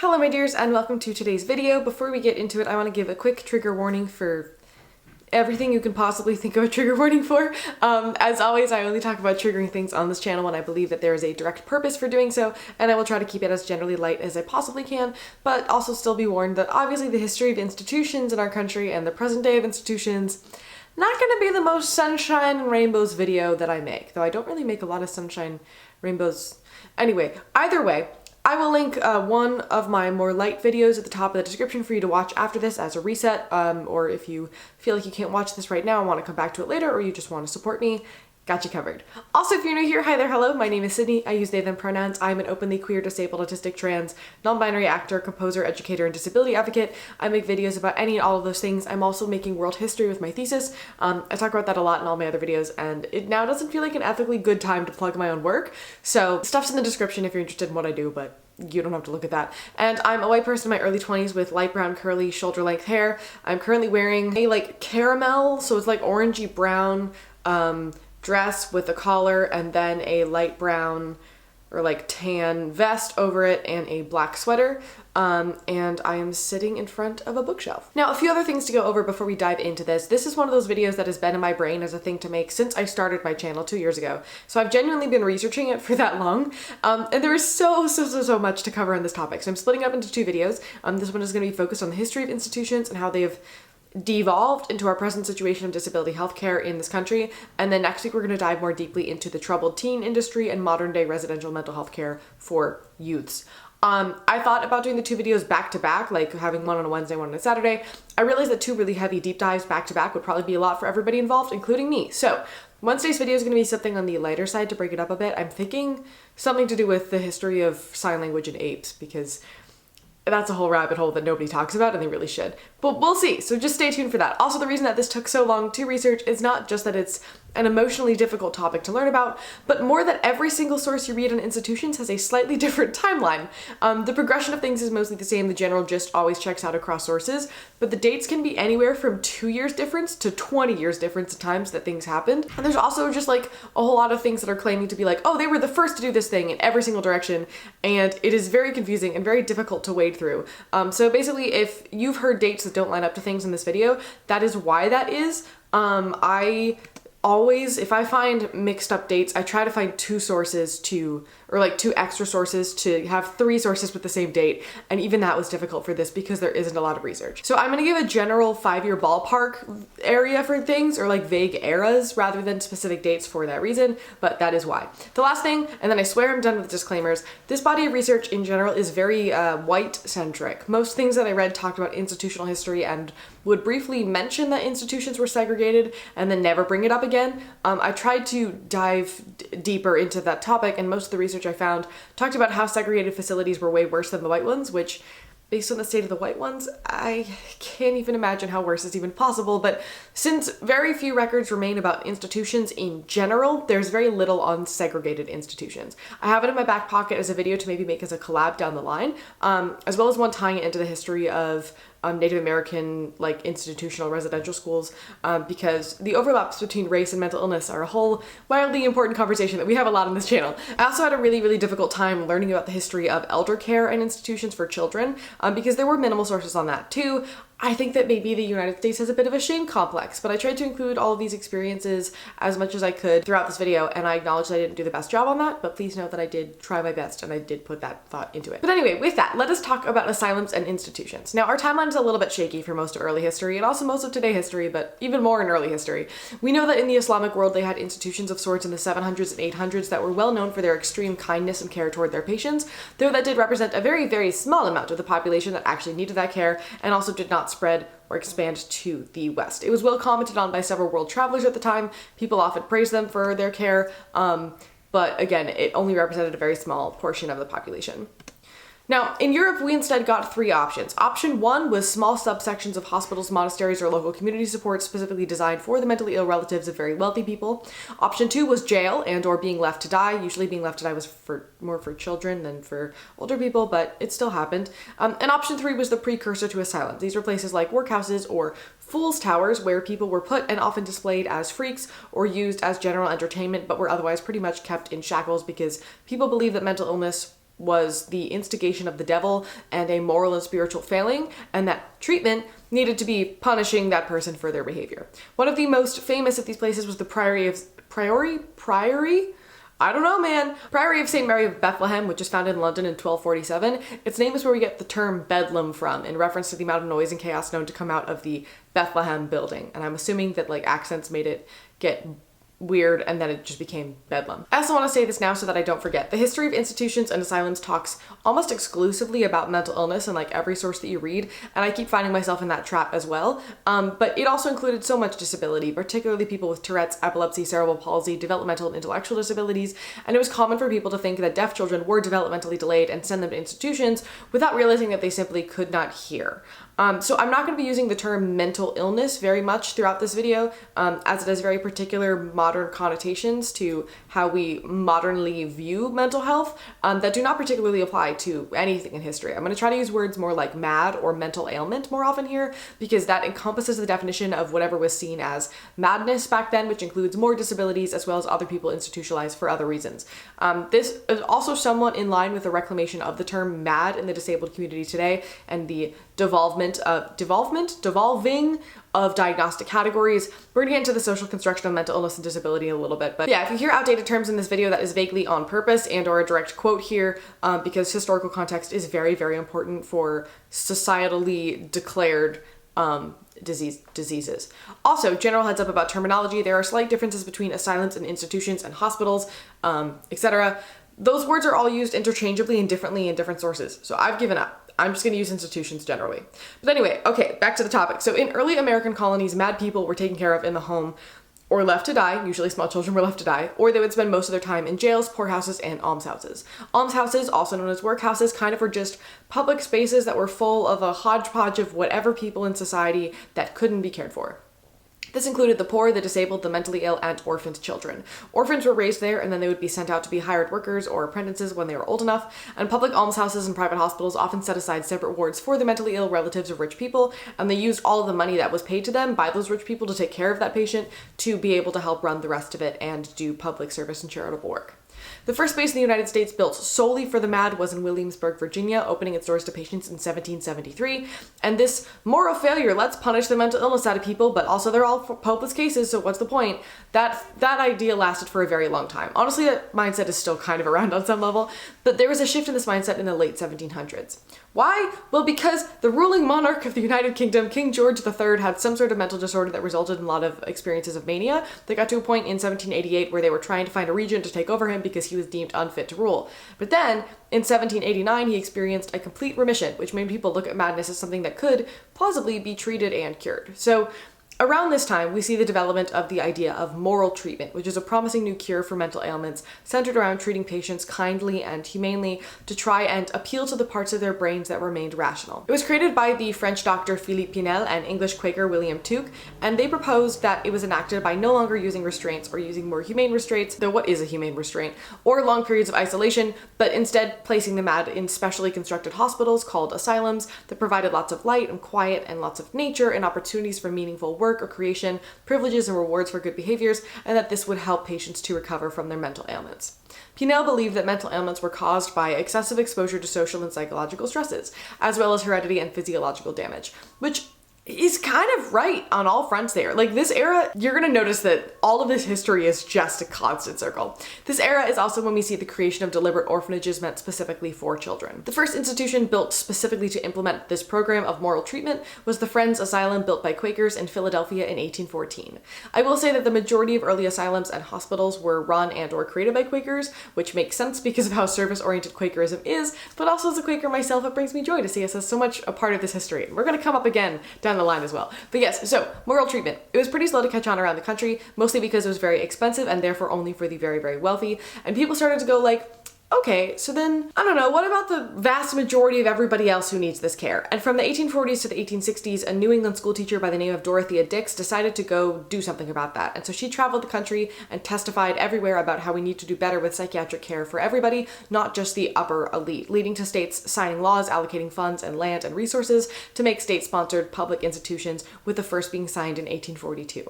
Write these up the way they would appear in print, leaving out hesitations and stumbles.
Hello my dears and welcome to today's video. Before we get into it, I want to give a quick trigger warning for everything you can possibly think of a trigger warning for. As always, I only talk about triggering things on this channel when I believe that there is a direct purpose for doing so, and I will try to keep it as generally light as I possibly can, but also still be warned that obviously the history of institutions in our country and the present day of institutions not going to be the most sunshine and rainbows video that I make, though I don't really make a lot of sunshine, rainbows. Anyway, either way, I will link one of my more light videos at the top of the description for you to watch after this as a reset, or if you feel like you can't watch this right now and want to come back to it later, or you just want to support me, got you covered. Also, if you're new here, hi there, hello, my name is Sydney. I use they, them pronouns. I'm an openly queer, disabled, autistic, trans, non-binary actor, composer, educator, and disability advocate. I make videos about any and all of those things. I'm also making world history with my thesis. I talk about that a lot in all my other videos, and it now doesn't feel like an ethically good time to plug my own work. So stuff's in the description if you're interested in what I do, but you don't have to look at that. And I'm a white person in my early 20s with light brown, curly, shoulder-length hair. I'm currently wearing a caramel, so it's like orangey brown, dress with a collar and then a light brown or tan vest over it and a black sweater. And I am sitting in front of a bookshelf. Now, a few other things to go over before we dive into this. This is one of those videos that has been in my brain as a thing to make since I started my channel 2 years ago. So I've genuinely been researching it for that long. And there is so much to cover on this topic. So I'm splitting up into 2 videos. This one is going to be focused on the history of institutions and how they have devolved into our present situation of disability healthcare in this country. And then next week we're going to dive more deeply into the troubled teen industry and modern day residential mental health care for youths. I thought about doing the 2 videos back to back, like having one on a Wednesday, one on a Saturday. I realized that 2 really heavy deep dives back to back would probably be a lot for everybody involved, including me. So Wednesday's video is going to be something on the lighter side to break it up a bit. I'm thinking something to do with the history of sign language and apes, because that's a whole rabbit hole that nobody talks about and they really should. But we'll see, so just stay tuned for that. Also, the reason that this took so long to research is not just that it's an emotionally difficult topic to learn about, but more that every single source you read on institutions has a slightly different timeline. The progression of things is mostly the same, the general gist always checks out across sources, but the dates can be anywhere from 2 years difference to 20 years difference at times that things happened. And there's also just a whole lot of things that are claiming to be oh, they were the first to do this thing in every single direction, and it is very confusing and very difficult to wade through. So basically, if you've heard dates that don't line up to things in this video, that is why that is. I always, if I find mixed up dates, I try to find 2 sources or 2 extra sources to have 3 sources with the same date, and even that was difficult for this because there isn't a lot of research. So I'm gonna give a general 5-year ballpark area for things, or vague eras rather than specific dates for that reason, but that is why. The last thing, and then I swear I'm done with disclaimers, this body of research in general is very white-centric. Most things that I read talked about institutional history and would briefly mention that institutions were segregated and then never bring it up again. I tried to dive deeper into that topic, and most of the research I found talked about how segregated facilities were way worse than the white ones, which, based on the state of the white ones, I can't even imagine how worse is even possible. But since very few records remain about institutions in general, there's very little on segregated institutions. I have it in my back pocket as a video to maybe make as a collab down the line, as well as one tying it into the history of Native American institutional residential schools, because the overlaps between race and mental illness are a whole wildly important conversation that we have a lot on this channel. I also had a really difficult time learning about the history of elder care and institutions for children, because there were minimal sources on that too. I think that maybe the United States has a bit of a shame complex, but I tried to include all of these experiences as much as I could throughout this video, and I acknowledge that I didn't do the best job on that, but please note that I did try my best and I did put that thought into it. But anyway, with that, let us talk about asylums and institutions. Now, our timeline is a little bit shaky for most of early history and also most of today history, but even more in early history. We know that in the Islamic world, they had institutions of sorts in the 700s and 800s that were well known for their extreme kindness and care toward their patients, though that did represent a very small amount of the population that actually needed that care, and also did not spread or expand to the West. It was well commented on by several world travelers at the time. People often praised them for their care, but again, it only represented a very small portion of the population. Now, in Europe, we instead got 3 options. Option 1 was small subsections of hospitals, monasteries, or local community support specifically designed for the mentally ill relatives of very wealthy people. Option 2 was jail and or being left to die. Usually being left to die was more for children than for older people, but it still happened. And option 3 was the precursor to asylums. These were places like workhouses or fool's towers where people were put and often displayed as freaks or used as general entertainment, but were otherwise pretty much kept in shackles because people believed that mental illness was the instigation of the devil and a moral and spiritual failing, and that treatment needed to be punishing that person for their behavior. One of the most famous of these places was the Priory of St. Mary of Bethlehem, which is founded in London in 1247. Its name is where we get the term Bedlam from, in reference to the amount of noise and chaos known to come out of the Bethlehem building. And I'm assuming that like accents made it get weird and then it just became Bedlam. I also want to say this now so that I don't forget. The history of institutions and asylums talks almost exclusively about mental illness in like every source that you read, and I keep finding myself in that trap as well. But it also included so much disability, particularly people with Tourette's, epilepsy, cerebral palsy, developmental and intellectual disabilities, and it was common for people to think that deaf children were developmentally delayed and send them to institutions without realizing that they simply could not hear. So I'm not going to be using the term mental illness very much throughout this video, as it has very particular modern connotations to how we modernly view mental health that do not particularly apply to anything in history. I'm going to try to use words more like mad or mental ailment more often here, because that encompasses the definition of whatever was seen as madness back then, which includes more disabilities as well as other people institutionalized for other reasons. This is also somewhat in line with the reclamation of the term mad in the disabled community today and the devolving of diagnostic categories. We're gonna get into the social construction of mental illness and disability in a little bit, but yeah, if you hear outdated terms in this video, that is vaguely on purpose and or a direct quote here, because historical context is very, very important for societally declared diseases. Also, general heads up about terminology. There are slight differences between asylums and institutions and hospitals, etc. Those words are all used interchangeably and differently in different sources, so I've given up. I'm just going to use institutions generally. But anyway, okay, back to the topic. So in early American colonies, mad people were taken care of in the home or left to die. Usually small children were left to die, or they would spend most of their time in jails, poorhouses, and almshouses. Almshouses, also known as workhouses, kind of were just public spaces that were full of a hodgepodge of whatever people in society that couldn't be cared for. This included the poor, the disabled, the mentally ill, and orphaned children. Orphans were raised there, and then they would be sent out to be hired workers or apprentices when they were old enough, and public almshouses and private hospitals often set aside separate wards for the mentally ill relatives of rich people, and they used all of the money that was paid to them by those rich people to take care of that patient to be able to help run the rest of it and do public service and charitable work. The first space in the United States built solely for the mad was in Williamsburg, Virginia, opening its doors to patients in 1773. And this moral failure, let's punish the mental illness out of people, but also they're all hopeless cases, so what's the point? That idea lasted for a very long time. Honestly, that mindset is still kind of around on some level, but there was a shift in this mindset in the late 1700s. Why? Well, because the ruling monarch of the United Kingdom, King George III, had some sort of mental disorder that resulted in a lot of experiences of mania. They got to a point in 1788 where they were trying to find a regent to take over him because he was deemed unfit to rule. But then, in 1789, he experienced a complete remission, which made people look at madness as something that could plausibly be treated and cured. So, around this time, we see the development of the idea of moral treatment, which is a promising new cure for mental ailments centered around treating patients kindly and humanely to try and appeal to the parts of their brains that remained rational. It was created by the French doctor Philippe Pinel and English Quaker William Tuke, and they proposed that it was enacted by no longer using restraints or using more humane restraints, though what is a humane restraint, or long periods of isolation, but instead placing the mad in specially constructed hospitals called asylums that provided lots of light and quiet and lots of nature and opportunities for meaningful work or creation, privileges and rewards for good behaviors, and that this would help patients to recover from their mental ailments. Pinel believed that mental ailments were caused by excessive exposure to social and psychological stresses, as well as heredity and physiological damage, which is kind of right on all fronts there. Like this era, you're gonna notice that all of this history is just a constant circle. This era is also when we see the creation of deliberate orphanages meant specifically for children. The first institution built specifically to implement this program of moral treatment was the Friends Asylum, built by Quakers in Philadelphia in 1814. I will say that the majority of early asylums and hospitals were run and or created by Quakers, which makes sense because of how service-oriented Quakerism is, but also as a Quaker myself, it brings me joy to see us as so much a part of this history. We're gonna come up again down the line as well. But yes, so moral treatment. It was pretty slow to catch on around the country, mostly because it was very expensive and therefore only for the very, very wealthy. And people started to go like, okay, so then, I don't know, what about the vast majority of everybody else who needs this care? And from the 1840s to the 1860s, a New England school teacher by the name of Dorothea Dix decided to go do something about that. And so she traveled the country and testified everywhere about how we need to do better with psychiatric care for everybody, not just the upper elite, leading to states signing laws allocating funds and land and resources to make state-sponsored public institutions, with the first being signed in 1842.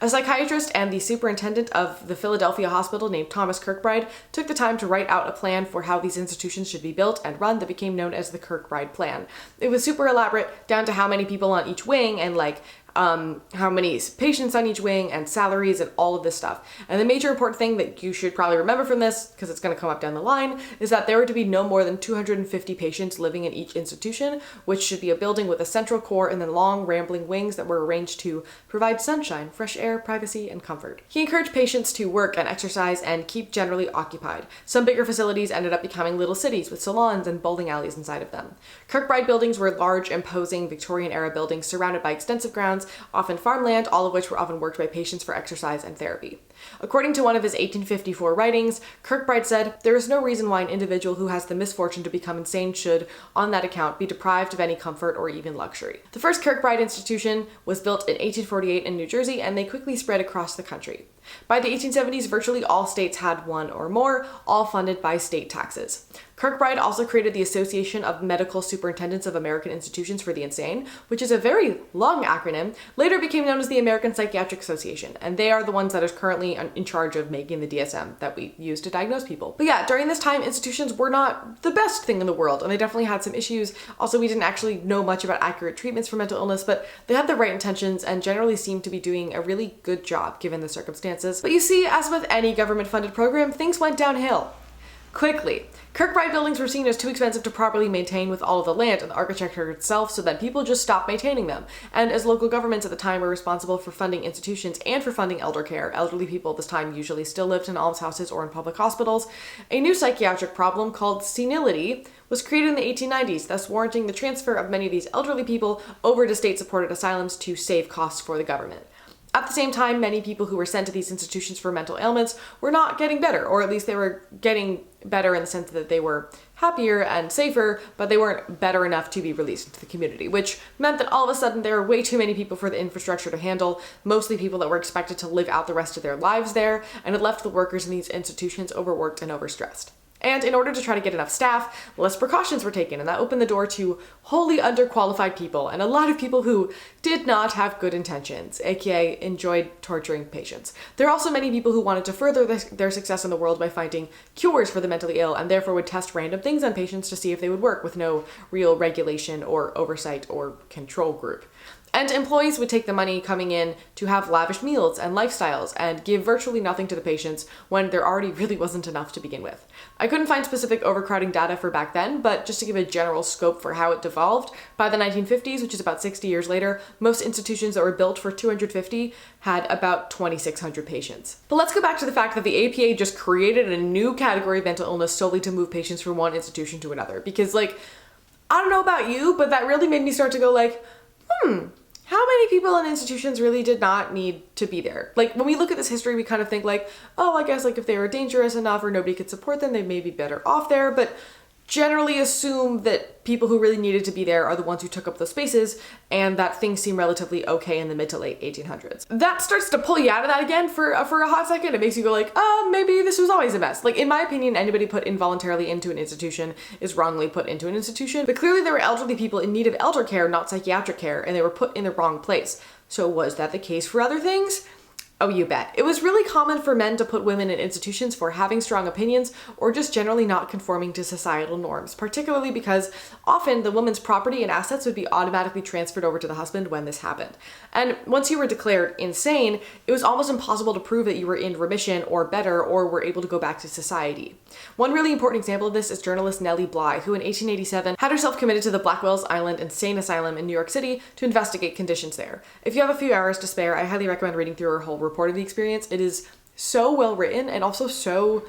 A psychiatrist and the superintendent of the Philadelphia hospital named Thomas Kirkbride took the time to write out a plan for how these institutions should be built and run that became known as the Kirkbride Plan. It was super elaborate, down to how many people on each wing and how many patients on each wing and salaries and all of this stuff. And the major important thing that you should probably remember from this, because it's going to come up down the line, is that there were to be no more than 250 patients living in each institution, which should be a building with a central core and then long rambling wings that were arranged to provide sunshine, fresh air, privacy, and comfort. He encouraged patients to work and exercise and keep generally occupied. Some bigger facilities ended up becoming little cities with salons and bowling alleys inside of them. Kirkbride buildings were large, imposing Victorian-era buildings surrounded by extensive grounds, often farmland, all of which were often worked by patients for exercise and therapy. According to one of his 1854 writings, Kirkbride said, "There is no reason why an individual who has the misfortune to become insane should, on that account, be deprived of any comfort or even luxury." The first Kirkbride institution was built in 1848 in New Jersey, and they quickly spread across the country. By the 1870s, virtually all states had one or more, all funded by state taxes. Kirkbride also created the Association of Medical Superintendents of American Institutions for the Insane, which is a very long acronym, later became known as the American Psychiatric Association, and they are the ones that are currently in charge of making the DSM that we use to diagnose people. But yeah, during this time, institutions were not the best thing in the world, and they definitely had some issues. Also, we didn't actually know much about accurate treatments for mental illness, but they had the right intentions and generally seemed to be doing a really good job given the circumstances. But you see, as with any government-funded program, things went downhill quickly. Kirkbride buildings were seen as too expensive to properly maintain with all of the land and the architecture itself, so then people just stopped maintaining them. And as local governments at the time were responsible for funding institutions and for funding elder care, elderly people at this time usually still lived in almshouses or in public hospitals, a new psychiatric problem called senility was created in the 1890s, thus warranting the transfer of many of these elderly people over to state-supported asylums to save costs for the government. At the same time, many people who were sent to these institutions for mental ailments were not getting better, or at least they were getting better in the sense that they were happier and safer, but they weren't better enough to be released into the community, which meant that all of a sudden there were way too many people for the infrastructure to handle, mostly people that were expected to live out the rest of their lives there, and it left the workers in these institutions overworked and overstressed. And in order to try to get enough staff, less precautions were taken, and that opened the door to wholly underqualified people, and a lot of people who did not have good intentions, aka enjoyed torturing patients. There are also many people who wanted to further their success in the world by finding cures for the mentally ill, and therefore would test random things on patients to see if they would work with no real regulation or oversight or control group. And employees would take the money coming in to have lavish meals and lifestyles and give virtually nothing to the patients when there already really wasn't enough to begin with. I couldn't find specific overcrowding data for back then, but just to give a general scope for how it devolved, by the 1950s, which is about 60 years later, most institutions that were built for 250 had about 2,600 patients. But let's go back to the fact that the APA just created a new category of mental illness solely to move patients from one institution to another. Because I don't know about you, but that really made me start to go how many people in institutions really did not need to be there? When we look at this history, we kind of think I guess if they were dangerous enough or nobody could support them, they may be better off there, but generally assume that people who really needed to be there are the ones who took up those spaces, and that things seem relatively okay in the mid to late 1800s. That starts to pull you out of that again for a hot second. It makes you go maybe this was always a mess. In my opinion, anybody put involuntarily into an institution is wrongly put into an institution, but clearly there were elderly people in need of elder care, not psychiatric care, and they were put in the wrong place. So was that the case for other things? Oh, you bet. It was really common for men to put women in institutions for having strong opinions or just generally not conforming to societal norms, particularly because often the woman's property and assets would be automatically transferred over to the husband when this happened. And once you were declared insane, it was almost impossible to prove that you were in remission or better or were able to go back to society. One really important example of this is journalist Nellie Bly, who in 1887 had herself committed to the Blackwell's Island Insane Asylum in New York City to investigate conditions there. If you have a few hours to spare, I highly recommend reading through her whole report of the experience. It is so well written and also so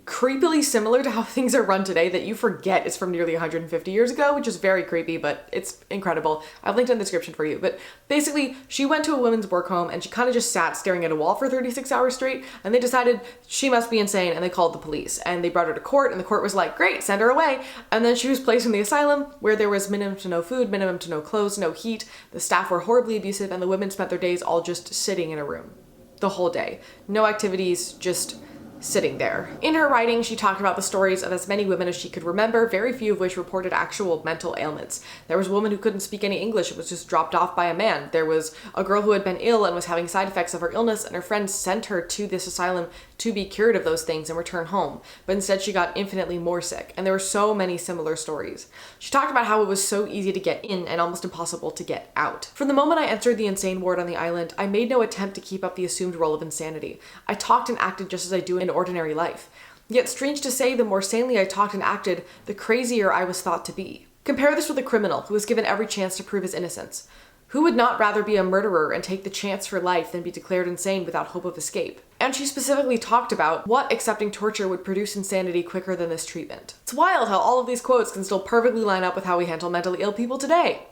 creepily similar to how things are run today that you forget it's from nearly 150 years ago, which is very creepy, but it's incredible. I've linked in the description for you. But basically, she went to a women's work home and she kind of just sat staring at a wall for 36 hours straight, and they decided she must be insane, and they called the police, and they brought her to court, and the court was like, great, send her away. And then she was placed in the asylum where there was minimum to no food, minimum to no clothes, no heat. The staff were horribly abusive, and the women spent their days all just sitting in a room the whole day. No activities, just sitting there. In her writing, she talked about the stories of as many women as she could remember, very few of which reported actual mental ailments. There was a woman who couldn't speak any English and was just dropped off by a man. There was a girl who had been ill and was having side effects of her illness, and her friends sent her to this asylum to be cured of those things and return home. But instead she got infinitely more sick, and there were so many similar stories. She talked about how it was so easy to get in and almost impossible to get out. From the moment I entered the insane ward on the island, I made no attempt to keep up the assumed role of insanity. I talked and acted just as I do in ordinary life. Yet strange to say, the more sanely I talked and acted, the crazier I was thought to be. Compare this with a criminal who was given every chance to prove his innocence. Who would not rather be a murderer and take the chance for life than be declared insane without hope of escape? And she specifically talked about what accepting torture would produce insanity quicker than this treatment. It's wild how all of these quotes can still perfectly line up with how we handle mentally ill people today.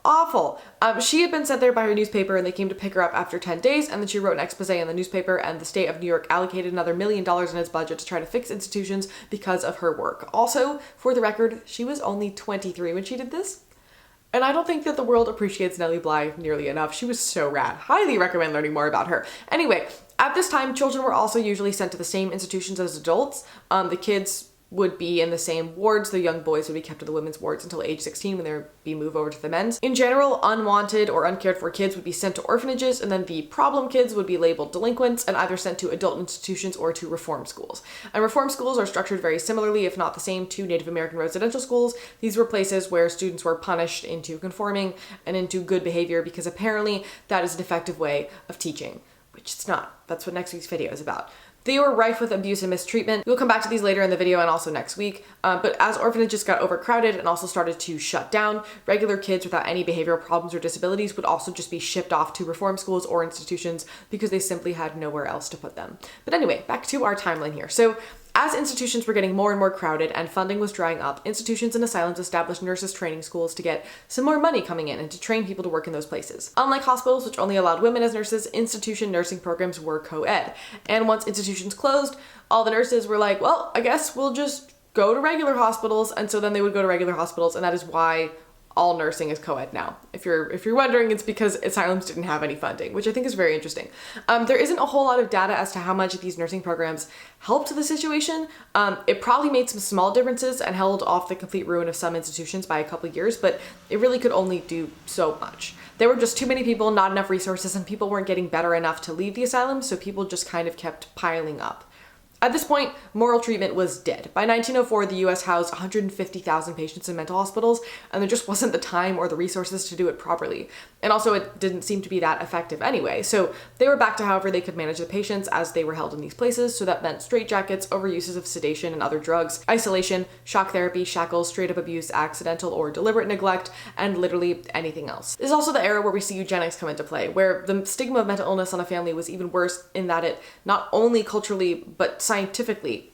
Awful. She had been sent there by her newspaper, and they came to pick her up after 10 days, and then she wrote an expose in the newspaper, and the state of New York allocated another $1 million in its budget to try to fix institutions because of her work. Also, for the record, she was only 23 when she did this. And I don't think that the world appreciates Nellie Bly nearly enough. She was so rad. Highly recommend learning more about her. Anyway, at this time, children were also usually sent to the same institutions as adults. The kids would be in the same wards. The young boys would be kept in the women's wards until age 16 when they would be moved over to the men's. In general, unwanted or uncared for kids would be sent to orphanages, and then the problem kids would be labeled delinquents and either sent to adult institutions or to reform schools. And reform schools are structured very similarly, if not the same, to Native American residential schools. These were places where students were punished into conforming and into good behavior because apparently that is an effective way of teaching, which it's not. That's what next week's video is about. They were rife with abuse and mistreatment. We'll come back to these later in the video and also next week. But as orphanages got overcrowded and also started to shut down, regular kids without any behavioral problems or disabilities would also just be shipped off to reform schools or institutions because they simply had nowhere else to put them. But anyway, back to our timeline here. So as institutions were getting more and more crowded and funding was drying up, institutions and asylums established nurses training schools to get some more money coming in and to train people to work in those places. Unlike hospitals, which only allowed women as nurses, institution nursing programs were co-ed. And once institutions closed, all the nurses were like, well, I guess we'll just go to regular hospitals. And so then they would go to regular hospitals, and that is why all nursing is co-ed now. If you're wondering, it's because asylums didn't have any funding, which I think is very interesting. There isn't a whole lot of data as to how much these nursing programs helped the situation. It probably made some small differences and held off the complete ruin of some institutions by a couple of years, but it really could only do so much. There were just too many people, not enough resources, and people weren't getting better enough to leave the asylum, so people just kind of kept piling up. At this point, moral treatment was dead. By 1904, the US housed 150,000 patients in mental hospitals, and there just wasn't the time or the resources to do it properly. And also, it didn't seem to be that effective anyway. So they were back to however they could manage the patients as they were held in these places. So that meant straitjackets, overuses of sedation and other drugs, isolation, shock therapy, shackles, straight up abuse, accidental or deliberate neglect, and literally anything else. This is also the era where we see eugenics come into play, where the stigma of mental illness on a family was even worse in that it not only culturally, but scientifically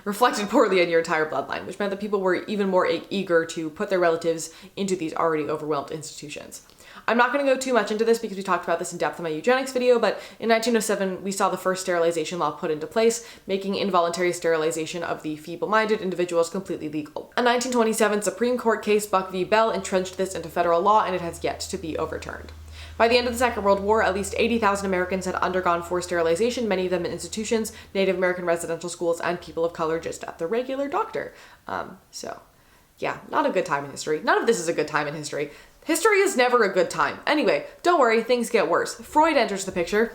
reflected poorly on your entire bloodline, which meant that people were even more eager to put their relatives into these already overwhelmed institutions. I'm not going to go too much into this because we talked about this in depth in my eugenics video, but in 1907, we saw the first sterilization law put into place, making involuntary sterilization of the feeble-minded individuals completely legal. A 1927 Supreme Court case, Buck v. Bell, entrenched this into federal law, and it has yet to be overturned. By the end of the Second World War, at least 80,000 Americans had undergone forced sterilization, many of them in institutions, Native American residential schools, and people of color just at the regular doctor. So yeah, not a good time in history. None of this is a good time in history. History is never a good time. Anyway, don't worry, things get worse. Freud enters the picture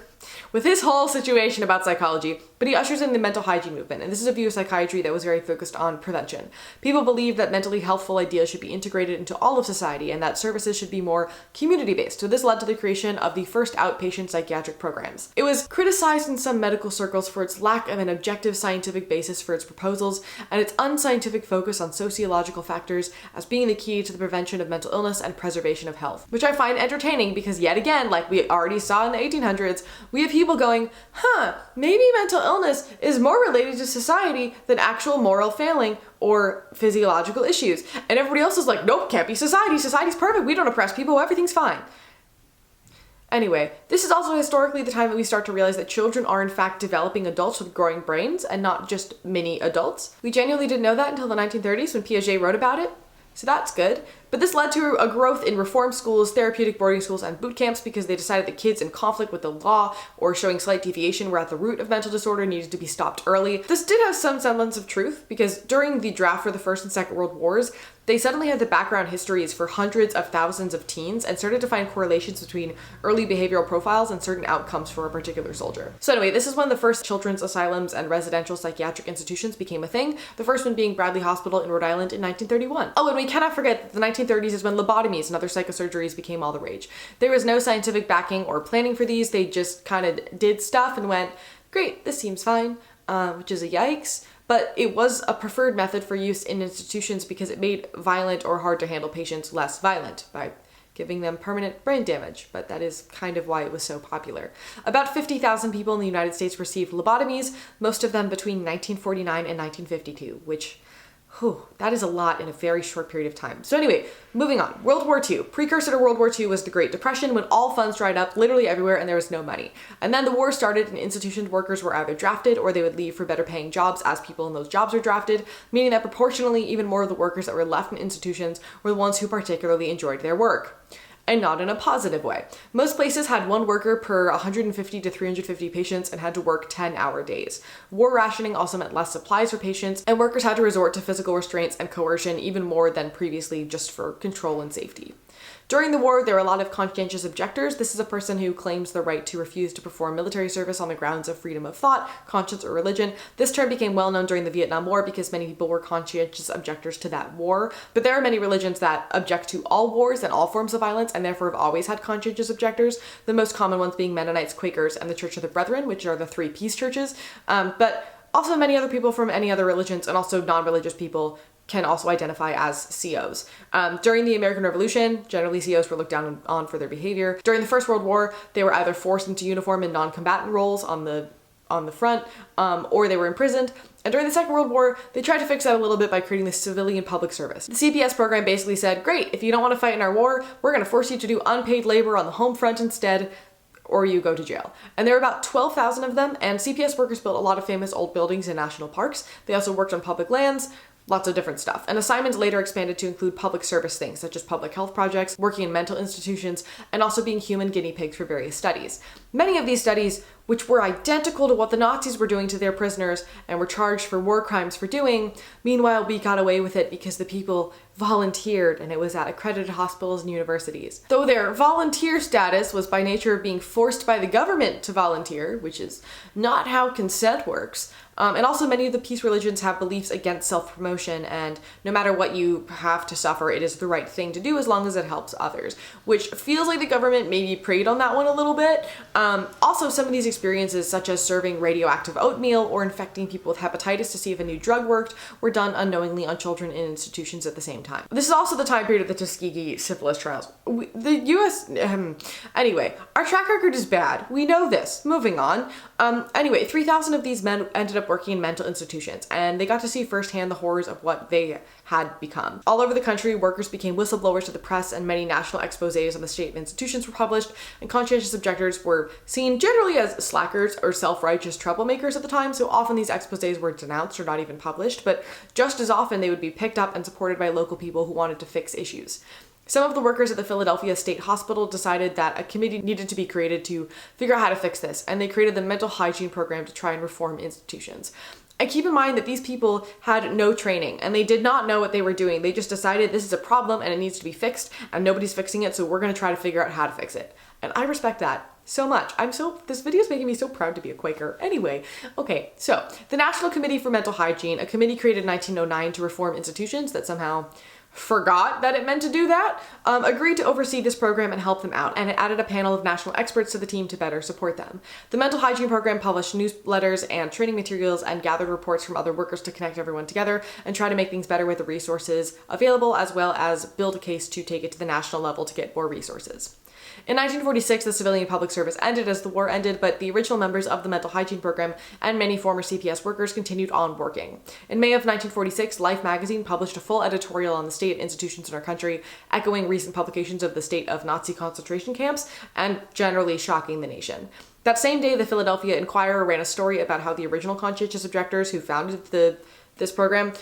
with his whole situation about psychology, but he ushers in the mental hygiene movement, and this is a view of psychiatry that was very focused on prevention. People believed that mentally healthful ideas should be integrated into all of society and that services should be more community-based, so this led to the creation of the first outpatient psychiatric programs. It was criticized in some medical circles for its lack of an objective scientific basis for its proposals and its unscientific focus on sociological factors as being the key to the prevention of mental illness and preservation of health, which I find entertaining because yet again, like we already saw in the 1800s, we have people going, maybe mental illness is more related to society than actual moral failing or physiological issues. And everybody else is like, nope, can't be society. Society's perfect. We don't oppress people. Everything's fine. Anyway, this is also historically the time that we start to realize that children are in fact developing adults with growing brains and not just mini adults. We genuinely didn't know that until the 1930s when Piaget wrote about it. So that's good. But this led to a growth in reform schools, therapeutic boarding schools, and boot camps because they decided that kids in conflict with the law or showing slight deviation were at the root of mental disorder needed to be stopped early. This did have some semblance of truth because during the draft for the First and Second World Wars, they suddenly had the background histories for hundreds of thousands of teens and started to find correlations between early behavioral profiles and certain outcomes for a particular soldier. So anyway, this is when the first children's asylums and residential psychiatric institutions became a thing, the first one being Bradley Hospital in Rhode Island in 1931. Oh, and we cannot forget that the 1930s is when lobotomies and other psychosurgeries became all the rage. There was no scientific backing or planning for these, they just kind of did stuff and went, great, this seems fine, which is a yikes. But it was a preferred method for use in institutions because it made violent or hard to handle patients less violent by giving them permanent brain damage, but that is kind of why it was so popular. About 50,000 people in the United States received lobotomies, most of them between 1949 and 1952, which that is a lot in a very short period of time. So anyway, moving on. World War II. Precursor to World War II was the Great Depression when all funds dried up literally everywhere and there was no money. And then the war started and institution workers were either drafted or they would leave for better paying jobs as people in those jobs were drafted, meaning that proportionally even more of the workers that were left in institutions were the ones who particularly enjoyed their work. And not in a positive way. Most places had one worker per 150 to 350 patients and had to work 10-hour days. War rationing also meant less supplies for patients, and workers had to resort to physical restraints and coercion even more than previously just for control and safety. During the war, there were a lot of conscientious objectors. This is a person who claims the right to refuse to perform military service on the grounds of freedom of thought, conscience, or religion. This term became well known during the Vietnam War because many people were conscientious objectors to that war. But there are many religions that object to all wars and all forms of violence and therefore have always had conscientious objectors, the most common ones being Mennonites, Quakers, and the Church of the Brethren, which are the three peace churches. But also many other people from any other religions and also non-religious people can also identify as COs. During the American Revolution, generally COs were looked down on for their behavior. During the First World War, they were either forced into uniform and non-combatant roles on the front, or they were imprisoned. And during the Second World War, they tried to fix that a little bit by creating the Civilian Public Service. The CPS program basically said, great, if you don't want to fight in our war, we're going to force you to do unpaid labor on the home front instead, or you go to jail. And there were about 12,000 of them, and CPS workers built a lot of famous old buildings in national parks. They also worked on public lands, lots of different stuff. And assignments later expanded to include public service things, such as public health projects, working in mental institutions, and also being human guinea pigs for various studies. Many of these studies, which were identical to what the Nazis were doing to their prisoners and were charged for war crimes for doing, meanwhile, we got away with it because the people volunteered and it was at accredited hospitals and universities. Though their volunteer status was by nature of being forced by the government to volunteer, which is not how consent works. And also many of the peace religions have beliefs against self-promotion, and no matter what you have to suffer, it is the right thing to do as long as it helps others, which feels like the government maybe preyed on that one a little bit. Also, some of these experiences, such as serving radioactive oatmeal or infecting people with hepatitis to see if a new drug worked, were done unknowingly on children in institutions at the same time. This is also the time period of the Tuskegee syphilis trials. The US, anyway, our track record is bad. We know this. Moving on. Anyway, 3,000 of these men ended up working in mental institutions, and they got to see firsthand the horrors of what they had become. All over the country, workers became whistleblowers to the press, and many national exposés on the state institutions were published, and conscientious objectors were seen generally as slackers or self-righteous troublemakers at the time, so often these exposés were denounced or not even published, but just as often they would be picked up and supported by local people who wanted to fix issues. Some of the workers at the Philadelphia State Hospital decided that a committee needed to be created to figure out how to fix this, and they created the mental hygiene program to try and reform institutions. And keep in mind that these people had no training and they did not know what they were doing. They just decided this is a problem and it needs to be fixed and nobody's fixing it, so we're going to try to figure out how to fix it. And I respect that so much. This video is making me so proud to be a Quaker. Anyway, okay, so the National Committee for Mental Hygiene, a committee created in 1909 to reform institutions that somehow forgot that it meant to do that, agreed to oversee this program and help them out, and it added a panel of national experts to the team to better support them. The mental hygiene program published newsletters and training materials and gathered reports from other workers to connect everyone together and try to make things better with the resources available, as well as build a case to take it to the national level to get more resources. In 1946, the civilian public service ended as the war ended, but the original members of the mental hygiene program and many former CPS workers continued on working. In May of 1946, Life magazine published a full editorial on the state of institutions in our country, echoing recent publications of the state of Nazi concentration camps and generally shocking the nation. That same day, the Philadelphia Inquirer ran a story about how the original conscientious objectors who founded this program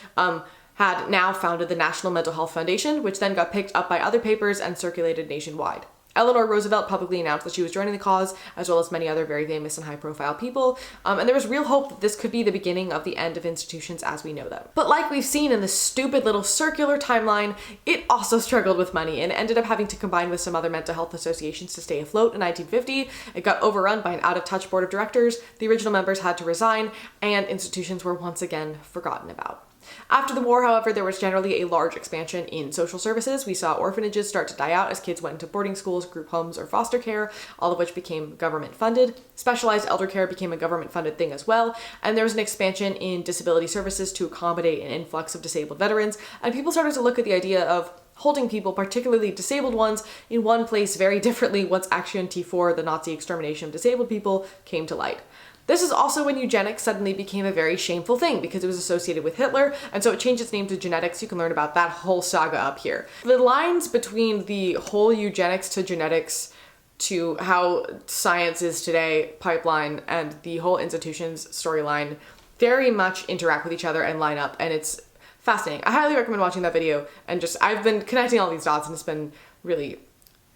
had now founded the National Mental Health Foundation, which then got picked up by other papers and circulated nationwide. Eleanor Roosevelt publicly announced that she was joining the cause, as well as many other very famous and high-profile people, and there was real hope that this could be the beginning of the end of institutions as we know them. But like we've seen in this stupid little circular timeline, it also struggled with money and ended up having to combine with some other mental health associations to stay afloat in 1950. It got overrun by an out-of-touch board of directors, the original members had to resign, and institutions were once again forgotten about. After the war, however, there was generally a large expansion in social services. We saw orphanages start to die out as kids went into boarding schools, group homes, or foster care, all of which became government funded. Specialized elder care became a government funded thing as well, and there was an expansion in disability services to accommodate an influx of disabled veterans, and people started to look at the idea of holding people, particularly disabled ones, in one place very differently once Action T4, the Nazi extermination of disabled people, came to light. This is also when eugenics suddenly became a very shameful thing because it was associated with Hitler, and so it changed its name to genetics. You can learn about that whole saga up here. The lines between the whole eugenics to genetics to how science is today pipeline and the whole institutions storyline very much interact with each other and line up, and it's fascinating. I highly recommend watching that video, and I've been connecting all these dots and it's been really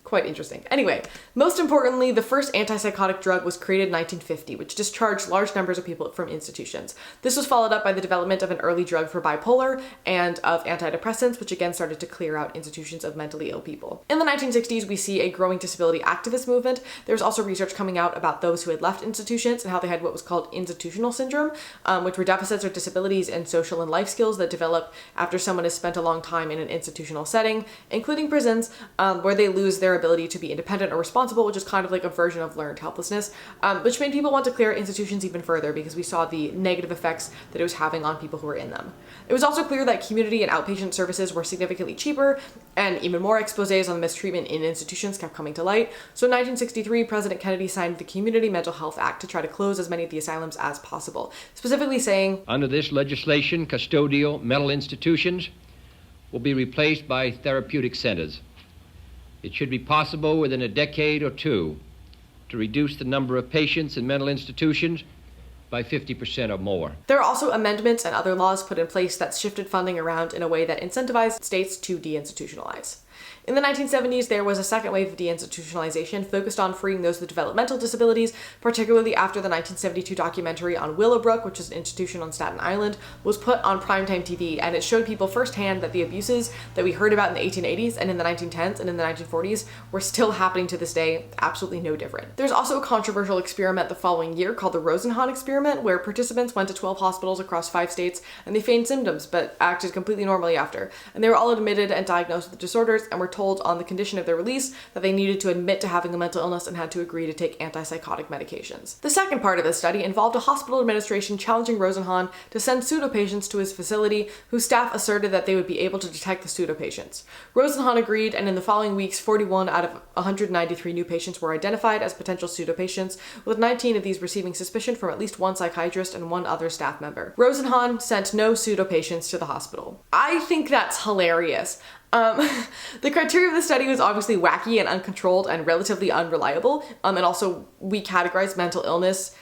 quite interesting. Anyway, most importantly, the first antipsychotic drug was created in 1950, which discharged large numbers of people from institutions. This was followed up by the development of an early drug for bipolar and of antidepressants, which again started to clear out institutions of mentally ill people. In the 1960s, we see a growing disability activist movement. There was also research coming out about those who had left institutions and how they had what was called institutional syndrome, which were deficits or disabilities in social and life skills that develop after someone has spent a long time in an institutional setting, including prisons, where they lose their ability to be independent or responsible, which is kind of like a version of learned helplessness, which made people want to clear institutions even further because we saw the negative effects that it was having on people who were in them. It was also clear that community and outpatient services were significantly cheaper, and even more exposés on the mistreatment in institutions kept coming to light. So in 1963, President Kennedy signed the Community Mental Health Act to try to close as many of the asylums as possible, specifically saying, under this legislation, custodial mental institutions will be replaced by therapeutic centers. It should be possible within a decade or two to reduce the number of patients in mental institutions by 50% or more. There are also amendments and other laws put in place that shifted funding around in a way that incentivized states to deinstitutionalize. In the 1970s, there was a second wave of deinstitutionalization focused on freeing those with developmental disabilities, particularly after the 1972 documentary on Willowbrook, which is an institution on Staten Island, was put on primetime TV, and it showed people firsthand that the abuses that we heard about in the 1880s and in the 1910s and in the 1940s were still happening to this day, absolutely no different. There's also a controversial experiment the following year called the Rosenhan experiment, where participants went to 12 hospitals across 5 states and they feigned symptoms but acted completely normally after. And they were all admitted and diagnosed with disorders and were told on the condition of their release that they needed to admit to having a mental illness and had to agree to take antipsychotic medications. The second part of this study involved a hospital administration challenging Rosenhan to send pseudopatients to his facility whose staff asserted that they would be able to detect the pseudopatients. Rosenhan agreed, and in the following weeks, 41 out of 193 new patients were identified as potential pseudopatients, with 19 of these receiving suspicion from at least one psychiatrist and one other staff member. Rosenhan sent no pseudopatients to the hospital. I think that's hilarious. The criteria of the study was obviously wacky and uncontrolled and relatively unreliable, and also we categorize mental illness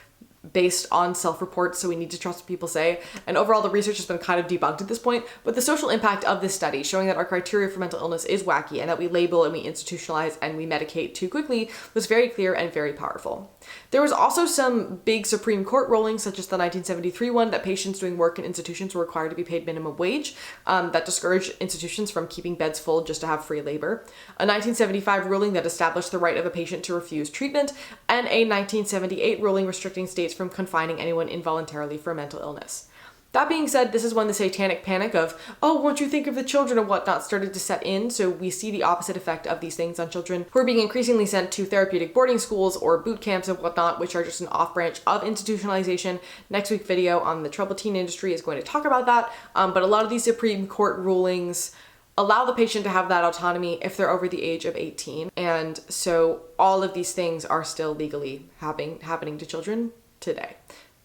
based on self-reports, so we need to trust what people say. And overall, the research has been kind of debunked at this point, but the social impact of this study, showing that our criteria for mental illness is wacky and that we label and we institutionalize and we medicate too quickly, was very clear and very powerful. There was also some big Supreme Court rulings, such as the 1973 one, that patients doing work in institutions were required to be paid minimum wage, that discouraged institutions from keeping beds full just to have free labor. A 1975 ruling that established the right of a patient to refuse treatment, and a 1978 ruling restricting states from confining anyone involuntarily for mental illness. That being said, this is when the satanic panic of, oh, won't you think of the children and whatnot started to set in, so we see the opposite effect of these things on children who are being increasingly sent to therapeutic boarding schools or boot camps and whatnot, which are just an off-branch of institutionalization. Next week's video on the troubled teen industry is going to talk about that, but a lot of these Supreme Court rulings allow the patient to have that autonomy if they're over the age of 18, and so all of these things are still legally happening to children today.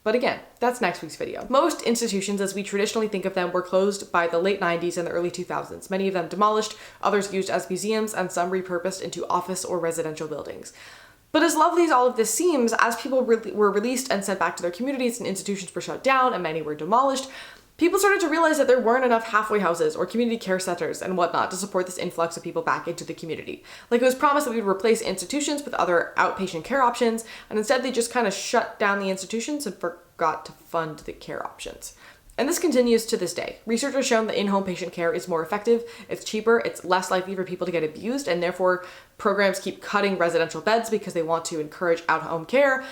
But again, that's next week's video. Most institutions, as we traditionally think of them, were closed by the late 90s and the early 2000s, many of them demolished, others used as museums, and some repurposed into office or residential buildings. But as lovely as all of this seems, as people were released and sent back to their communities and institutions were shut down and many were demolished, people started to realize that there weren't enough halfway houses or community care centers and whatnot to support this influx of people back into the community. Like, it was promised that we would replace institutions with other outpatient care options, and instead they just kind of shut down the institutions and forgot to fund the care options. And this continues to this day. Research has shown that in-home patient care is more effective, it's cheaper, it's less likely for people to get abused, and therefore programs keep cutting residential beds because they want to encourage out-home care.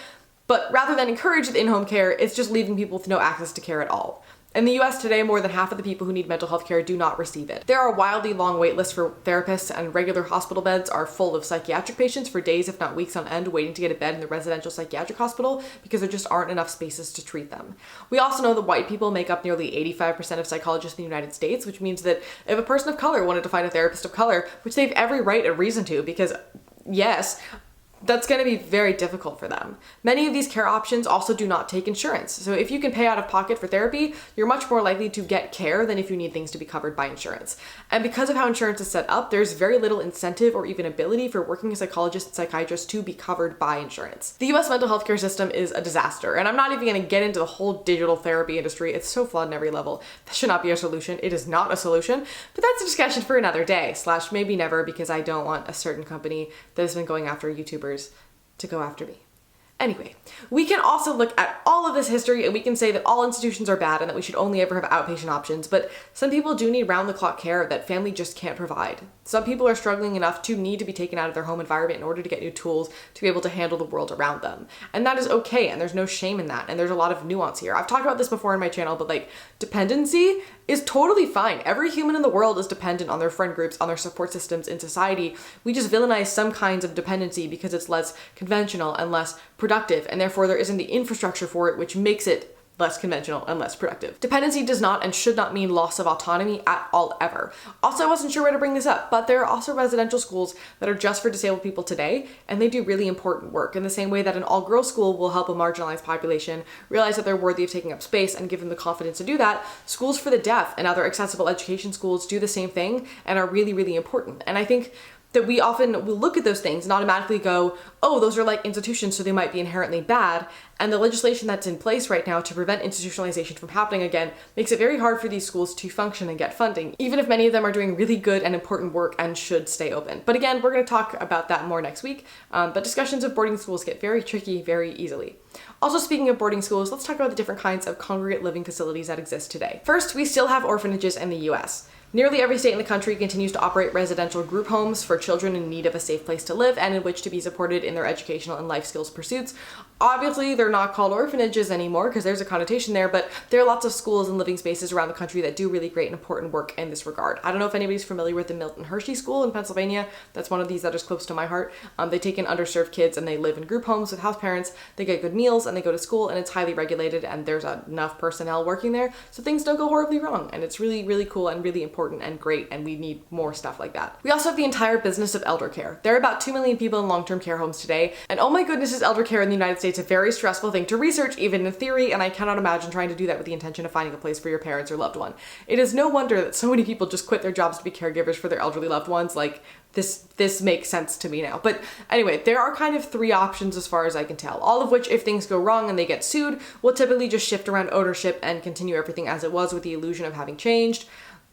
But rather than encourage the in-home care, it's just leaving people with no access to care at all. In the US today, more than half of the people who need mental health care do not receive it. There are wildly long wait lists for therapists, and regular hospital beds are full of psychiatric patients for days, if not weeks on end, waiting to get a bed in the residential psychiatric hospital because there just aren't enough spaces to treat them. We also know that white people make up nearly 85% of psychologists in the United States, which means that if a person of color wanted to find a therapist of color, which they have every right and reason to, because yes, that's going to be very difficult for them. Many of these care options also do not take insurance. So if you can pay out of pocket for therapy, you're much more likely to get care than if you need things to be covered by insurance. And because of how insurance is set up, there's very little incentive or even ability for working psychologists and psychiatrists to be covered by insurance. The US mental health care system is a disaster, and I'm not even going to get into the whole digital therapy industry. It's so flawed in every level. That should not be a solution. It is not a solution, but that's a discussion for another day, / maybe never, because I don't want a certain company that has been going after YouTubers to go after me. Anyway, we can also look at all of this history and we can say that all institutions are bad and that we should only ever have outpatient options, but some people do need round-the-clock care that family just can't provide. Some people are struggling enough to need to be taken out of their home environment in order to get new tools to be able to handle the world around them. And that is okay, and there's no shame in that, and there's a lot of nuance here. I've talked about this before on my channel, but like, dependency is totally fine. Every human in the world is dependent on their friend groups, on their support systems in society. We just villainize some kinds of dependency because it's less conventional and less productive, and therefore there isn't the infrastructure for it, which makes it less conventional and less productive. Dependency does not and should not mean loss of autonomy at all, ever. Also, I wasn't sure where to bring this up, but there are also residential schools that are just for disabled people today, and they do really important work in the same way that an all-girls school will help a marginalized population realize that they're worthy of taking up space and give them the confidence to do that. Schools for the deaf and other accessible education schools do the same thing and are really, really important. And I think that we often will look at those things and automatically go, oh, those are like institutions, so they might be inherently bad. And the legislation that's in place right now to prevent institutionalization from happening again makes it very hard for these schools to function and get funding, even if many of them are doing really good and important work and should stay open. But again, we're going to talk about that more next week. But discussions of boarding schools get very tricky very easily. Also, speaking of boarding schools, let's talk about the different kinds of congregate living facilities that exist today. First, we still have orphanages in the US. Nearly every state in the country continues to operate residential group homes for children in need of a safe place to live and in which to be supported in their educational and life skills pursuits. Obviously, they're not called orphanages anymore because there's a connotation there, but there are lots of schools and living spaces around the country that do really great and important work in this regard. I don't know if anybody's familiar with the Milton Hershey School in Pennsylvania. That's one of these that is close to my heart. They take in underserved kids and they live in group homes with house parents. They get good meals and they go to school, and it's highly regulated and there's enough personnel working there so things don't go horribly wrong. And it's really, really cool and really important and great, and we need more stuff like that. We also have the entire business of elder care. There are about 2 million people in long-term care homes today, and oh my goodness, is elder care in the United States a very stressful thing to research, even in theory, and I cannot imagine trying to do that with the intention of finding a place for your parents or loved one. It is no wonder that so many people just quit their jobs to be caregivers for their elderly loved ones. Like, this makes sense to me now. But anyway, there are kind of 3 options as far as I can tell, all of which, if things go wrong and they get sued, will typically just shift around ownership and continue everything as it was with the illusion of having changed.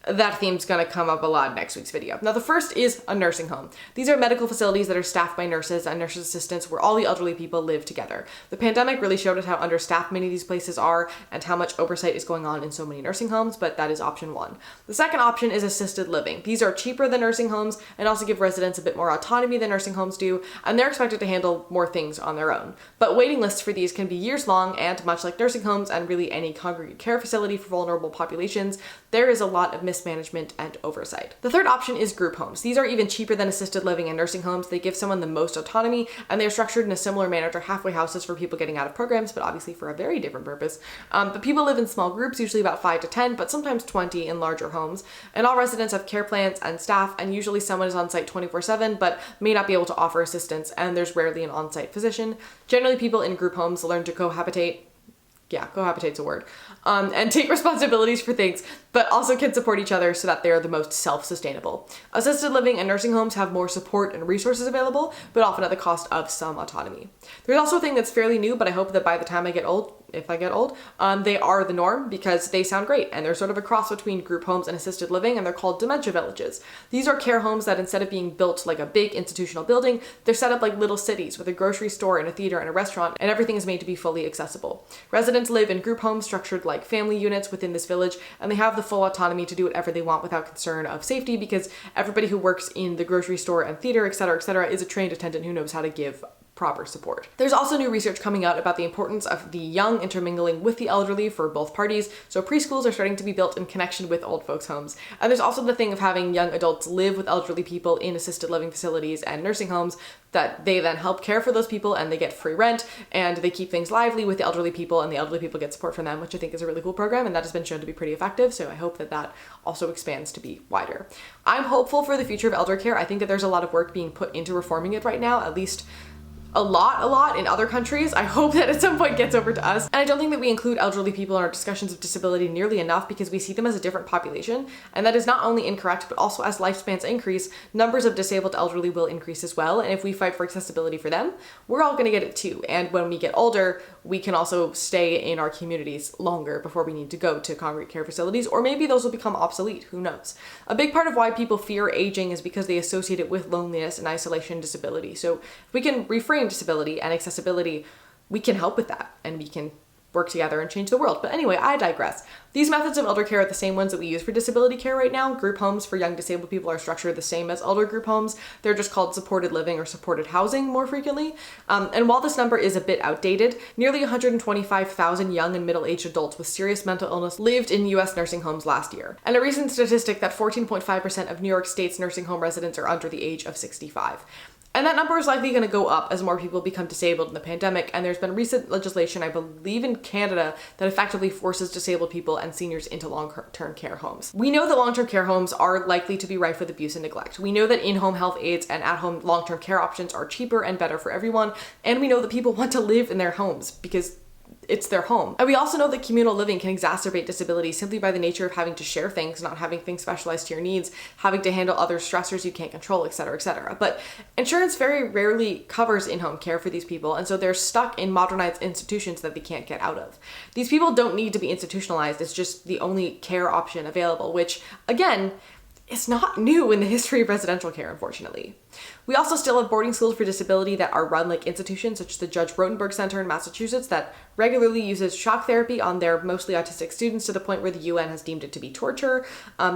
That theme's gonna come up a lot in next week's video. Now, the first is a nursing home. These are medical facilities that are staffed by nurses and nurses assistants where all the elderly people live together. The pandemic really showed us how understaffed many of these places are and how much oversight is going on in so many nursing homes, but that is option 1. The second option is assisted living. These are cheaper than nursing homes and also give residents a bit more autonomy than nursing homes do, and they're expected to handle more things on their own. But waiting lists for these can be years long, and much like nursing homes and really any congregate care facility for vulnerable populations, there is a lot of mismanagement and oversight. The third option is group homes. These are even cheaper than assisted living and nursing homes. They give someone the most autonomy, and they're structured in a similar manner to halfway houses for people getting out of programs, but obviously for a very different purpose. But people live in small groups, usually about 5 to 10, but sometimes 20 in larger homes. And all residents have care plans and staff, and usually someone is on site 24/7, but may not be able to offer assistance, and there's rarely an on-site physician. Generally, people in group homes learn to cohabitate. Yeah, cohabitate's a word. And take responsibilities for things, but also can support each other so that they are the most self-sustainable. Assisted living and nursing homes have more support and resources available, but often at the cost of some autonomy. There's also a thing that's fairly new, but I hope that by the time I get old, if I get old, they are the norm because they sound great, and they're sort of a cross between group homes and assisted living, and they're called dementia villages. These are care homes that instead of being built like a big institutional building, they're set up like little cities with a grocery store and a theater and a restaurant, and everything is made to be fully accessible. Residents live in group homes structured like family units within this village, and they have the full autonomy to do whatever they want without concern of safety, because everybody who works in the grocery store and theater, etc., is a trained attendant who knows how to give proper support. There's also new research coming out about the importance of the young intermingling with the elderly for both parties, so preschools are starting to be built in connection with old folks' homes. And there's also the thing of having young adults live with elderly people in assisted living facilities and nursing homes, that they then help care for those people, and they get free rent, and they keep things lively with the elderly people, and the elderly people get support from them, which I think is a really cool program, and that has been shown to be pretty effective, so I hope that that also expands to be wider. I'm hopeful for the future of elder care. I think that there's a lot of work being put into reforming it right now, at least a lot in other countries. I hope that at some point gets over to us. And I don't think that we include elderly people in our discussions of disability nearly enough, because we see them as a different population, and that is not only incorrect, but also as lifespans increase, numbers of disabled elderly will increase as well, and if we fight for accessibility for them, we're all gonna get it too. And when we get older, we can also stay in our communities longer before we need to go to congregate care facilities, or maybe those will become obsolete, who knows. A big part of why people fear aging is because they associate it with loneliness and isolation and disability. So if we can reframe disability and accessibility, we can help with that, and we can work together and change the world. But anyway, I digress. These methods of elder care are the same ones that we use for disability care right now. Group homes for young disabled people are structured the same as elder group homes. They're just called supported living or supported housing more frequently. And while this number is a bit outdated, nearly 125,000 young and middle-aged adults with serious mental illness lived in US nursing homes last year. And a recent statistic that 14.5% of New York State's nursing home residents are under the age of 65. And that number is likely going to go up as more people become disabled in the pandemic, and there's been recent legislation, I believe in Canada, that effectively forces disabled people and seniors into long-term care homes. We know that long-term care homes are likely to be rife with abuse and neglect. We know that in-home health aides and at-home long-term care options are cheaper and better for everyone, and we know that people want to live in their homes because it's their home. And we also know that communal living can exacerbate disability simply by the nature of having to share things, not having things specialized to your needs, having to handle other stressors you can't control, etc., etc. But insurance very rarely covers in-home care for these people, and so they're stuck in modernized institutions that they can't get out of. These people don't need to be institutionalized, it's just the only care option available, which, again, is not new in the history of residential care, unfortunately. We also still have boarding schools for disability that are run like institutions, such as the Judge Rotenberg Center in Massachusetts that regularly uses shock therapy on their mostly autistic students to the point where the UN has deemed it to be torture.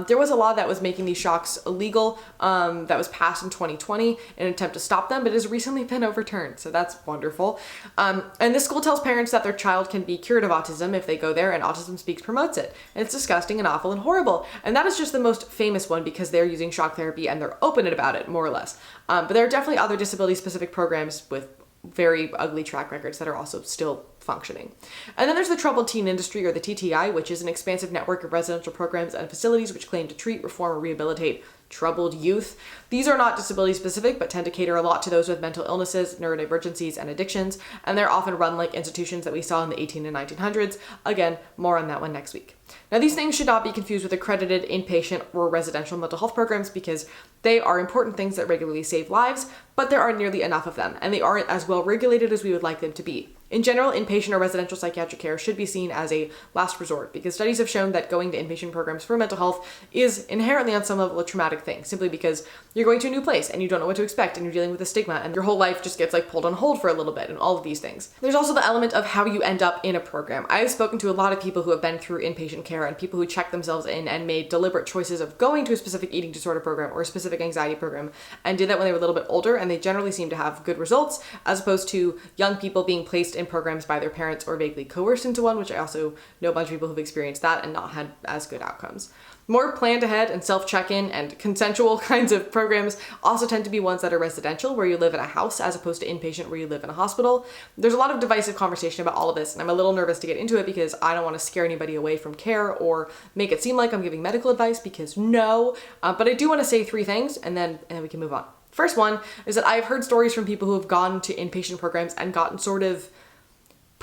There was a law that was making these shocks illegal that was passed in 2020 in an attempt to stop them, but it has recently been overturned, so that's wonderful. And this school tells parents that their child can be cured of autism if they go there, and Autism Speaks promotes it. And it's disgusting and awful and horrible. And that is just the most famous one because they're using shock therapy and they're open about it, more or less. But there are definitely other disability-specific programs with very ugly track records that are also still functioning. And then there's the Troubled Teen Industry, or the TTI, which is an expansive network of residential programs and facilities which claim to treat, reform, or rehabilitate troubled youth. These are not disability specific, but tend to cater a lot to those with mental illnesses, neurodivergencies, and addictions, and they're often run like institutions that we saw in the 18 and 1900s. Again, more on that one next week. Now, these things should not be confused with accredited inpatient or residential mental health programs because they are important things that regularly save lives, but there aren't nearly enough of them, and they aren't as well regulated as we would like them to be. In general, inpatient or residential psychiatric care should be seen as a last resort because studies have shown that going to inpatient programs for mental health is inherently on some level a traumatic thing, simply because you're going to a new place and you don't know what to expect and you're dealing with a stigma and your whole life just gets like pulled on hold for a little bit and all of these things. There's also the element of how you end up in a program. I've spoken to a lot of people who have been through inpatient care and people who check themselves in and made deliberate choices of going to a specific eating disorder program or a specific anxiety program and did that when they were a little bit older, and they generally seem to have good results as opposed to young people being placed in programs by their parents or vaguely coerced into one, which I also know a bunch of people who've experienced that and not had as good outcomes. More planned ahead and self-check-in and consensual kinds of programs also tend to be ones that are residential, where you live in a house, as opposed to inpatient, where you live in a hospital. There's a lot of divisive conversation about all of this, and I'm a little nervous to get into it because I don't want to scare anybody away from care or make it seem like I'm giving medical advice, because no. But I do want to say three things, and then we can move on. First one is that I've heard stories from people who have gone to inpatient programs and gotten sort of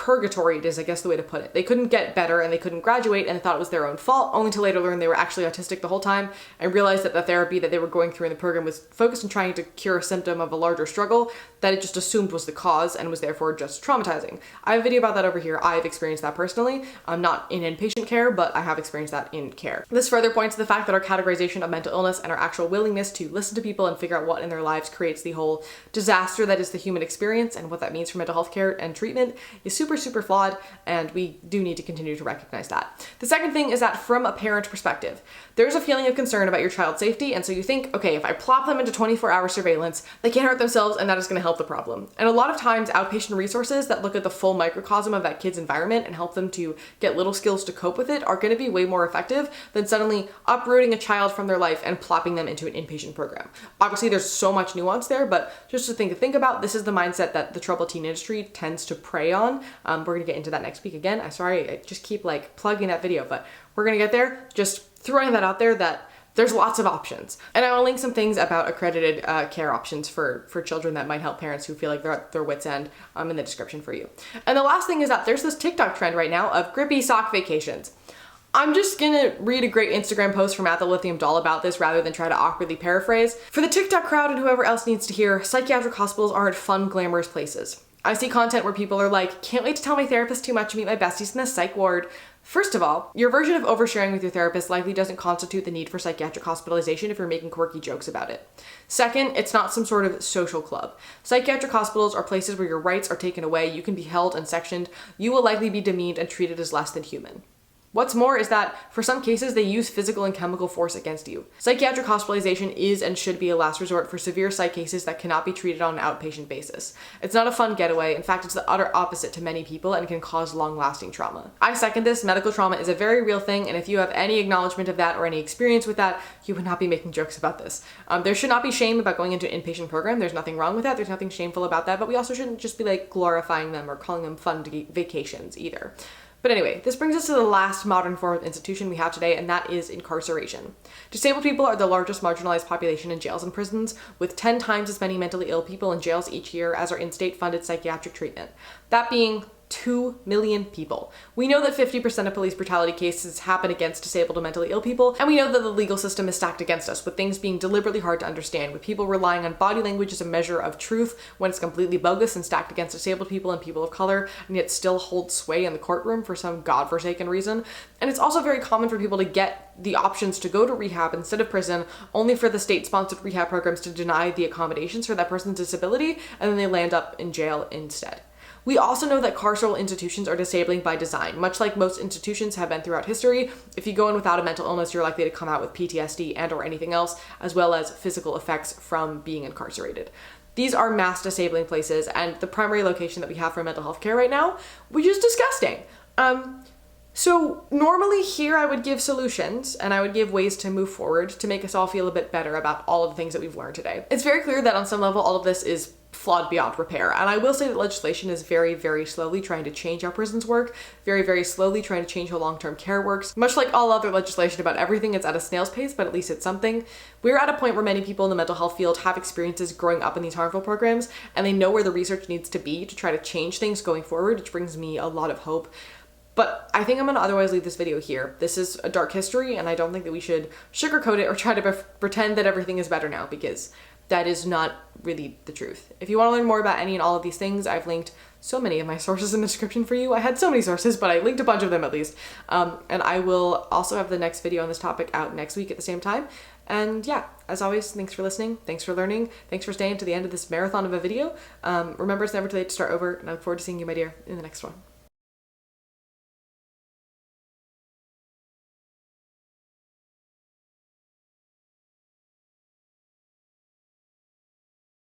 purgatory is, I guess the way to put it. They couldn't get better and they couldn't graduate and they thought it was their own fault, only to later learn they were actually autistic the whole time and realized that the therapy that they were going through in the program was focused on trying to cure a symptom of a larger struggle that it just assumed was the cause and was therefore just traumatizing. I have a video about that over here. I've experienced that personally. I'm not in inpatient care, but I have experienced that in care. This further points to the fact that our categorization of mental illness and our actual willingness to listen to people and figure out what in their lives creates the whole disaster that is the human experience and what that means for mental health care and treatment is super, super flawed, and we do need to continue to recognize that. The second thing is that from a parent perspective, there's a feeling of concern about your child's safety, and so you think, okay, if I plop them into 24-hour surveillance, they can't hurt themselves and that is going to help the problem. And a lot of times outpatient resources that look at the full microcosm of that kid's environment and help them to get little skills to cope with it are going to be way more effective than suddenly uprooting a child from their life and plopping them into an inpatient program. Obviously there's so much nuance there, but just to think about, this is the mindset that the troubled teen industry tends to prey on. We're going to get into that next week again. I'm sorry, I just keep like plugging that video, but we're going to get there. Just throwing that out there that there's lots of options. And I will link some things about accredited care options for children that might help parents who feel like they're at their wit's end in the description for you. And the last thing is that there's this TikTok trend right now of grippy sock vacations. I'm just gonna read a great Instagram post from the Lithium Doll about this rather than try to awkwardly paraphrase. For the TikTok crowd and whoever else needs to hear, psychiatric hospitals aren't fun, glamorous places. I see content where people are like, can't wait to tell my therapist too much to meet my besties in the psych ward. First of all, your version of oversharing with your therapist likely doesn't constitute the need for psychiatric hospitalization if you're making quirky jokes about it. Second, it's not some sort of social club. Psychiatric hospitals are places where your rights are taken away, you can be held and sectioned, you will likely be demeaned and treated as less than human. What's more is that, for some cases, they use physical and chemical force against you. Psychiatric hospitalization is and should be a last resort for severe psych cases that cannot be treated on an outpatient basis. It's not a fun getaway. In fact, it's the utter opposite to many people and can cause long-lasting trauma. I second this. Medical trauma is a very real thing, and if you have any acknowledgement of that or any experience with that, you would not be making jokes about this. There should not be shame about going into an inpatient program. There's nothing wrong with that. There's nothing shameful about that, but we also shouldn't just be like glorifying them or calling them fun vacations either. But anyway, this brings us to the last modern form of institution we have today, and that is incarceration. Disabled people are the largest marginalized population in jails and prisons, with 10 times as many mentally ill people in jails each year as are in state-funded psychiatric treatment. That being 2 million people. We know that 50% of police brutality cases happen against disabled and mentally ill people, and we know that the legal system is stacked against us, with things being deliberately hard to understand, with people relying on body language as a measure of truth when it's completely bogus and stacked against disabled people and people of color, and yet still holds sway in the courtroom for some godforsaken reason. And it's also very common for people to get the options to go to rehab instead of prison, only for the state-sponsored rehab programs to deny the accommodations for that person's disability, and then they land up in jail instead. We also know that carceral institutions are disabling by design. Much like most institutions have been throughout history, if you go in without a mental illness, you're likely to come out with PTSD and or anything else, as well as physical effects from being incarcerated. These are mass disabling places, and the primary location that we have for mental health care right now, which is disgusting. So normally here I would give solutions and I would give ways to move forward to make us all feel a bit better about all of the things that we've learned today. It's very clear that on some level all of this is flawed beyond repair, and I will say that legislation is very, very slowly trying to change how prisons work, very, very slowly trying to change how long-term care works. Much like all other legislation about everything, it's at a snail's pace, but at least it's something. We're at a point where many people in the mental health field have experiences growing up in these harmful programs, and they know where the research needs to be to try to change things going forward, which brings me a lot of hope. But I think I'm gonna otherwise leave this video here. This is a dark history, and I don't think that we should sugarcoat it or try to pretend that everything is better now, because that is not really the truth. If you want to learn more about any and all of these things, I've linked so many of my sources in the description for you. I had so many sources, but I linked a bunch of them at least. And I will also have the next video on this topic out next week at the same time. And yeah, as always, thanks for listening, thanks for learning, thanks for staying to the end of this marathon of a video. Remember, it's never too late to start over, and I look forward to seeing you, my dear, in the next one.